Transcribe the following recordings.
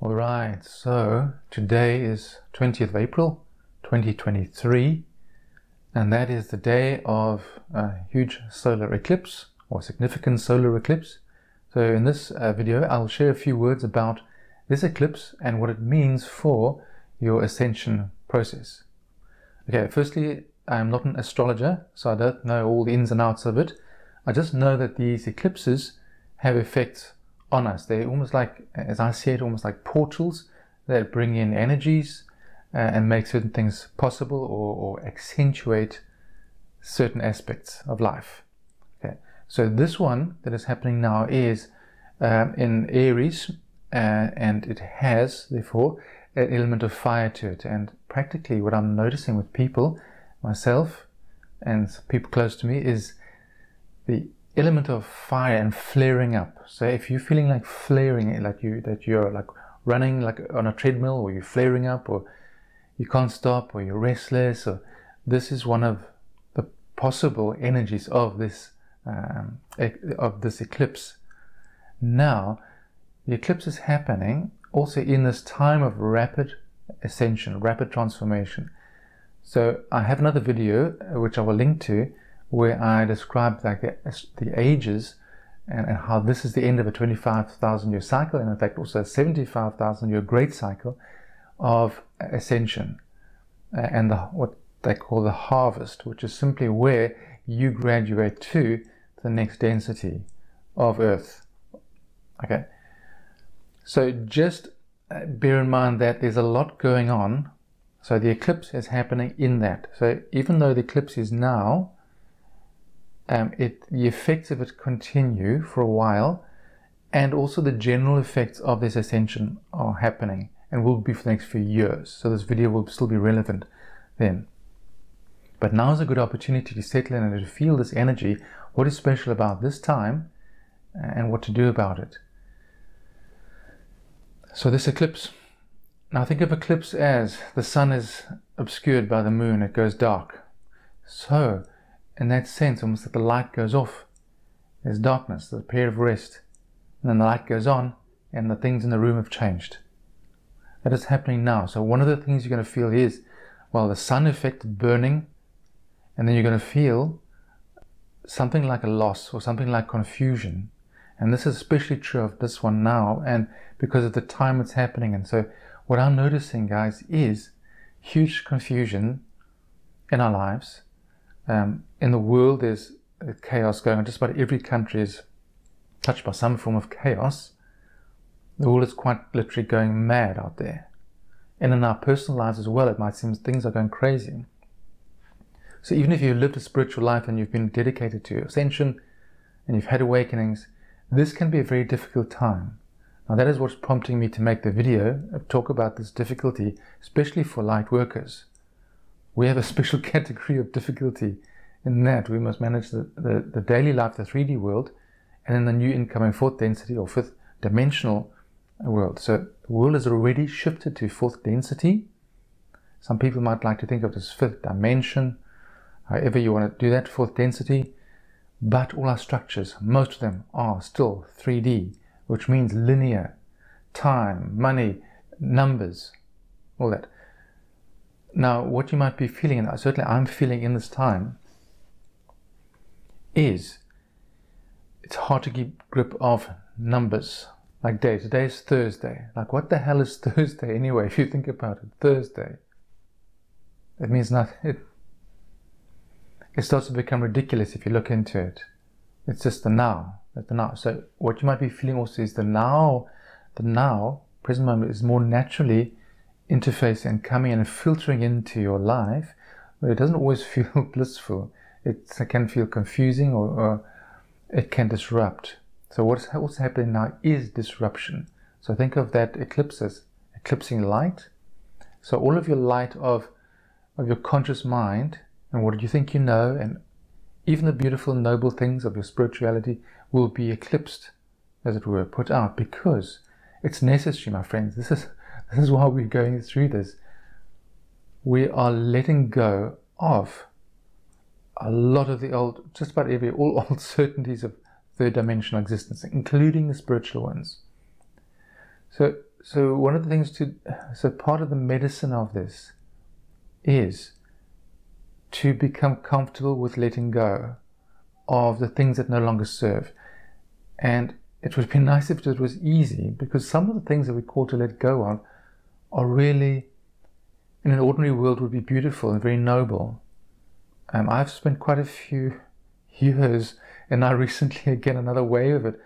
Alright, so today is 20th of April 2023, and that is the day of a huge solar eclipse or significant solar eclipse. So in this video I'll share a few words about this eclipse and what it means for your ascension process. Okay, firstly, I'm not an astrologer, so I don't know all the ins and outs of it. I just know that these eclipses have effects on us. They're almost like, as I see it, almost like portals that bring in energies and make certain things possible or accentuate certain aspects of life. Okay, so this one that is happening now is in Aries, and it has therefore an element of fire to it. And practically what I'm noticing with people, myself and people close to me, is the element of fire and flaring up. So if you're feeling like flaring, like you're like running like on a treadmill, or you're flaring up, or you can't stop, or you're restless, or this is one of the possible energies of this eclipse. Now, the eclipse is happening also in this time of rapid ascension, rapid transformation. So I have another video which I will link to, where I describe like the ages and how this is the end of a 25,000 year cycle, and in fact also a 75,000 year great cycle of ascension, and what they call the harvest, which is simply where you graduate to the next density of Earth. Okay, so just bear in mind that there's a lot going on. So the eclipse is happening in that. So even though the eclipse is now, the effects of it continue for a while, and also the general effects of this ascension are happening and will be for the next few years. So this video will still be relevant then. But now is a good opportunity to settle in and to feel this energy, what is special about this time, and what to do about it. So this eclipse, now think of eclipse as the sun is obscured by the moon, it goes dark. So in that sense, almost like the light goes off, there's darkness, there's a period of rest, and then the light goes on and the things in the room have changed. That is happening now. So one of the things you're going to feel is, well, the sun effect burning, and then you're going to feel something like a loss or something like confusion. And this is especially true of this one now, and because of the time it's happening. And so what I'm noticing, guys, is huge confusion in our lives. In the world, there's chaos going on. Just about every country is touched by some form of chaos. The world is quite literally going mad out there. And in our personal lives as well, it might seem things are going crazy. So even if you've lived a spiritual life and you've been dedicated to ascension and you've had awakenings, this can be a very difficult time. Now that is what's prompting me to make the video, talk about this difficulty, especially for light workers. We have a special category of difficulty in that we must manage the daily life, the 3D world, and then the new incoming fourth density or fifth dimensional world. So the world has already shifted to fourth density. Some people might like to think of it as fifth dimension, however you want to do that, fourth density. But all our structures, most of them are still 3D, which means linear, time, money, numbers, all that. Now, what you might be feeling, and certainly I'm feeling in this time, is it's hard to keep grip of numbers. Like day, today is Thursday. Like, what the hell is Thursday anyway, if you think about it? Thursday. It means nothing. It starts to become ridiculous if you look into it. It's just the now. The now. So what you might be feeling also is the now, present moment, is more naturally interfacing and coming and filtering into your life, but it doesn't always feel blissful. It can feel confusing, or it can disrupt. So what's also happening now is disruption. So think of that eclipse as eclipsing light. So all of your light of your conscious mind, and what you think you know, and even the beautiful, noble things of your spirituality will be eclipsed, as it were, put out, because it's necessary, my friends. This is why we're going through this. We are letting go of a lot of the old, just about all old certainties of third dimensional existence, including the spiritual ones. So so one of the things so part of the medicine of this is to become comfortable with letting go of the things that no longer serve. And it would be nice if it was easy, because some of the things that we call to let go of are really, in an ordinary world, would be beautiful and very noble. I've spent quite a few years, and now recently again another wave of it,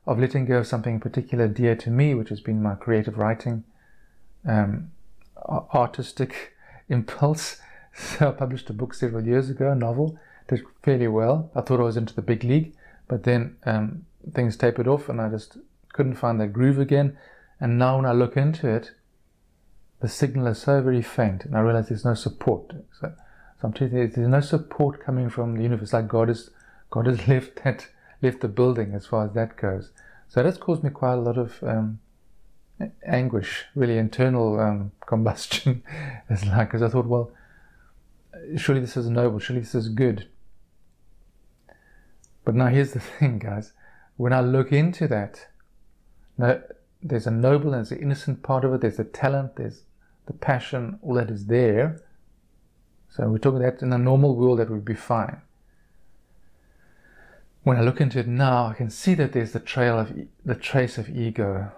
of letting go of something in particular dear to me, which has been my creative writing, artistic impulse. So I published a book several years ago, a novel, did fairly well. I thought I was into the big league, but then things tapered off and I just couldn't find that groove again. And now when I look into it, the signal is so very faint, and I realize there's no support. So I'm telling you, there's no support coming from the universe. Like God has left the building as far as that goes. So that's caused me quite a lot of anguish, really internal combustion. It's like, because I thought, well, surely this is noble, surely this is good. But now here's the thing, guys. When I look into that, now there's a noble and there's the innocent part of it, there's the talent, there's the passion, all that is there. So we're talking that in a normal world that would be fine. When I look into it now, I can see that there's the trace of ego.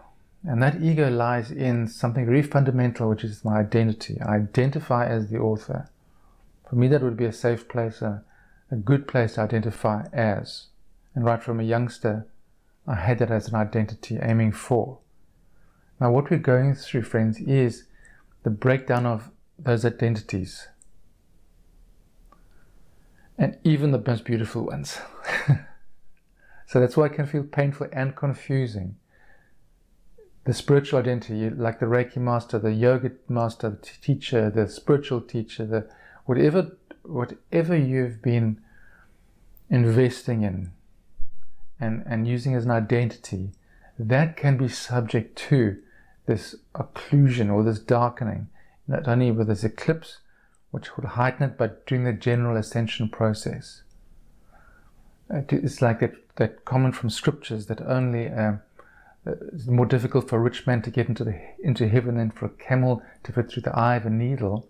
And that ego lies in something very fundamental, which is my identity. I identify as the author. For me, that would be a safe place, a good place to identify as. And right from a youngster, I had that as an identity, aiming for. Now, what we're going through, friends, is the breakdown of those identities. And even the most beautiful ones. So that's why it can feel painful and confusing. The spiritual identity, like the Reiki master, the yoga master, the teacher, the spiritual teacher, whatever you've been investing in and using as an identity, that can be subject to this occlusion or this darkening, not only with this eclipse, which would heighten it, but during the general ascension process. It's like that comment from scriptures that only it's more difficult for a rich man to get into heaven than for a camel to fit through the eye of a needle.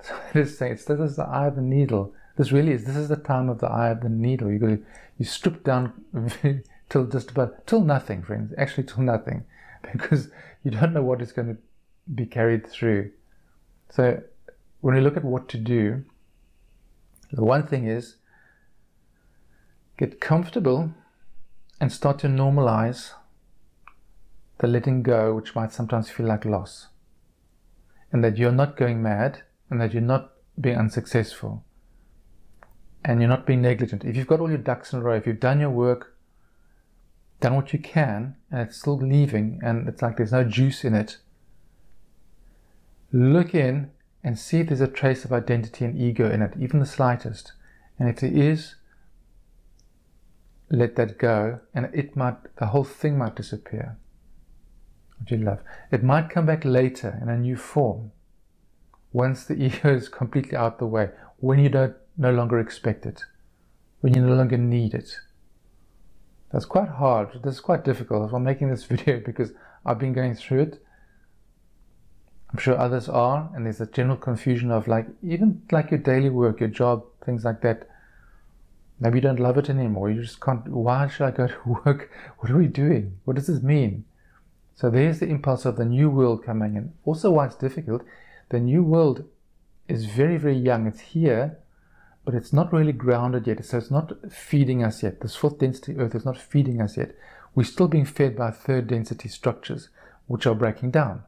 So it is saying, this is the eye of the needle. This is the time of the eye of the needle. You strip down till nothing, friends. Actually, till nothing, because you don't know what is going to be carried through. So when we look at what to do, the one thing is get comfortable and start to normalize the letting go, which might sometimes feel like loss, and that you're not going mad, and that you're not being unsuccessful, and you're not being negligent. If you've got all your ducks in a row, if you've done your work, done what you can, and it's still leaving, and it's like there's no juice in it, look in and see if there's a trace of identity and ego in it, even the slightest. And if there is, let that go, and the whole thing might disappear. What you love. It might come back later in a new form, once the ego is completely out the way, when you no longer expect it, when you no longer need it. That's quite hard. This is quite difficult. I'm making this video because I've been going through it. I'm sure others are, and there's a general confusion of even your daily work, your job, things like that. Maybe you don't love it anymore. You just can't. Why should I go to work? What are we doing? What does this mean? So there's the impulse of the new world coming in. Also, why it's difficult, the new world is very, very young. It's here, but it's not really grounded yet. So it's not feeding us yet. This fourth density Earth is not feeding us yet. We're still being fed by third density structures, which are breaking down.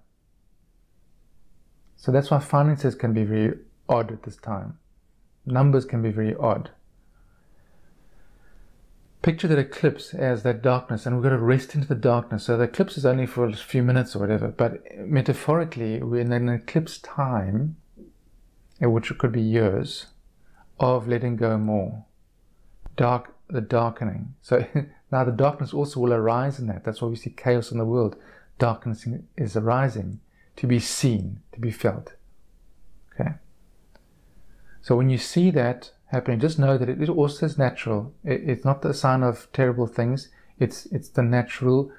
So that's why finances can be very odd at this time. Numbers can be very odd. Picture that eclipse as that darkness, and we've got to rest into the darkness. So the eclipse is only for a few minutes or whatever, but metaphorically, we're in an eclipse time, which could be years, of letting go more. The darkening. So now the darkness also will arise in that. That's why we see chaos in the world. Darkness is arising to be seen, to be felt. Okay? So when you see that happening, just know that it also is natural. It's not the sign of terrible things. It's the natural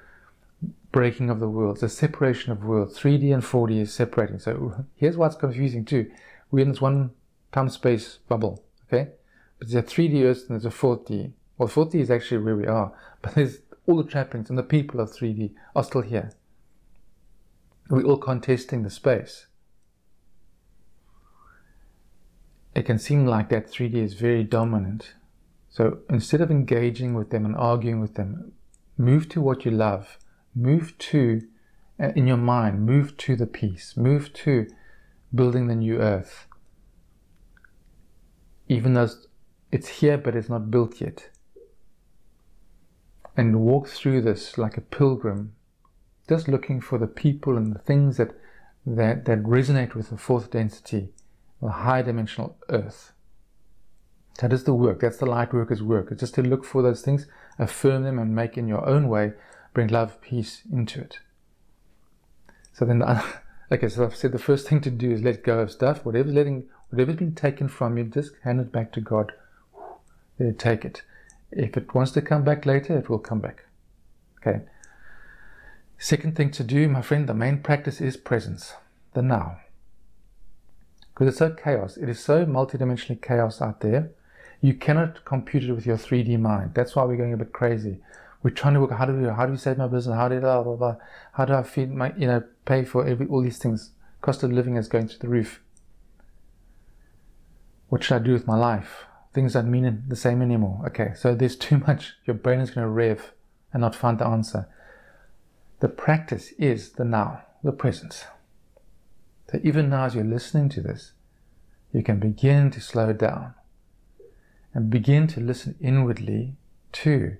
breaking of the worlds, the separation of worlds. 3D and 4D is separating. So here's what's confusing too. We're in this one time-space bubble, okay? But there's a 3D Earth and there's a 4D. Well, 4D is actually where we are, but there's all the trappings, and the people of 3D are still here. We're all contesting the space. It can seem like that 3D is very dominant. So instead of engaging with them and arguing with them, move to what you love. Move to, in your mind, move to the peace. Move to building the new earth. Even though it's here, but it's not built yet. And walk through this like a pilgrim, just looking for the people and the things that resonate with the fourth density, the high dimensional earth. That is the work. That's the Lightworkers' work. It's just to look for those things, affirm them, and make in your own way, bring love, peace into it. So then, okay, so I've said the first thing to do is let go of stuff. Whatever's been taken from you, just hand it back to God. Let it take it. If it wants to come back later, it will come back. Okay. Second thing to do, my friend, the main practice is presence, the now. Because it's so chaos. It is so multidimensionally chaos out there. You cannot compute it with your 3D mind. That's why we're going a bit crazy. We're trying to work, how do we save my business? How do I feed my, pay for all these things? Cost of living is going through the roof. What should I do with my life? Things don't mean the same anymore. Okay, so there's too much. Your brain is going to rev and not find the answer. The practice is the now, the presence. So even now as you're listening to this, you can begin to slow down and begin to listen inwardly to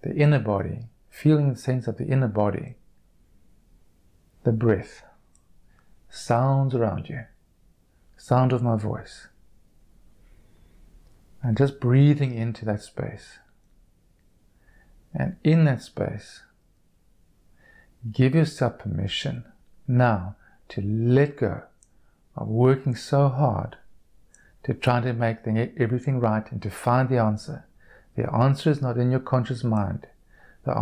the inner body, feeling the sense of the inner body, the breath, sounds around you, sound of my voice. And just breathing into that space. And in that space, give yourself permission now to let go of working so hard to try to make everything right and to find the answer. The answer is not in your conscious mind. The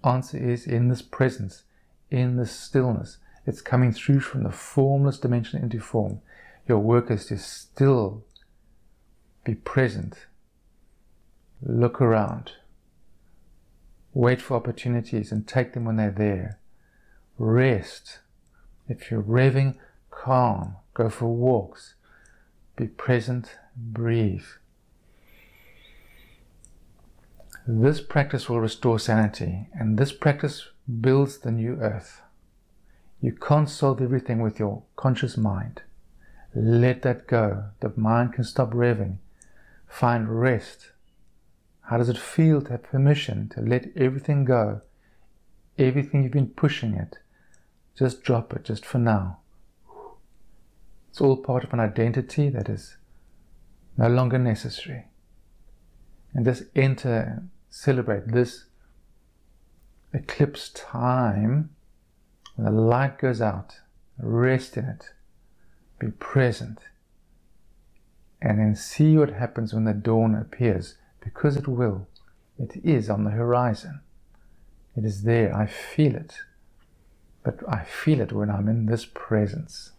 answer is in this presence, in this stillness. It's coming through from the formless dimension into form. Your work is to still be present, look around, wait for opportunities and take them when they're there. Rest. If you're revving, calm, go for walks, be present, breathe. This practice will restore sanity, and this practice builds the new earth. You can't solve everything with your conscious mind. Let that go. The mind can stop revving. Find rest. How does it feel to have permission to let everything go? Everything you've been pushing it. Just drop it, just for now. It's all part of an identity that is no longer necessary. And just enter, celebrate this eclipse time when the light goes out. Rest in it. Be present. And then see what happens when the dawn appears, because it will. It is on the horizon. It is there. I feel it. But I feel it when I'm in this presence.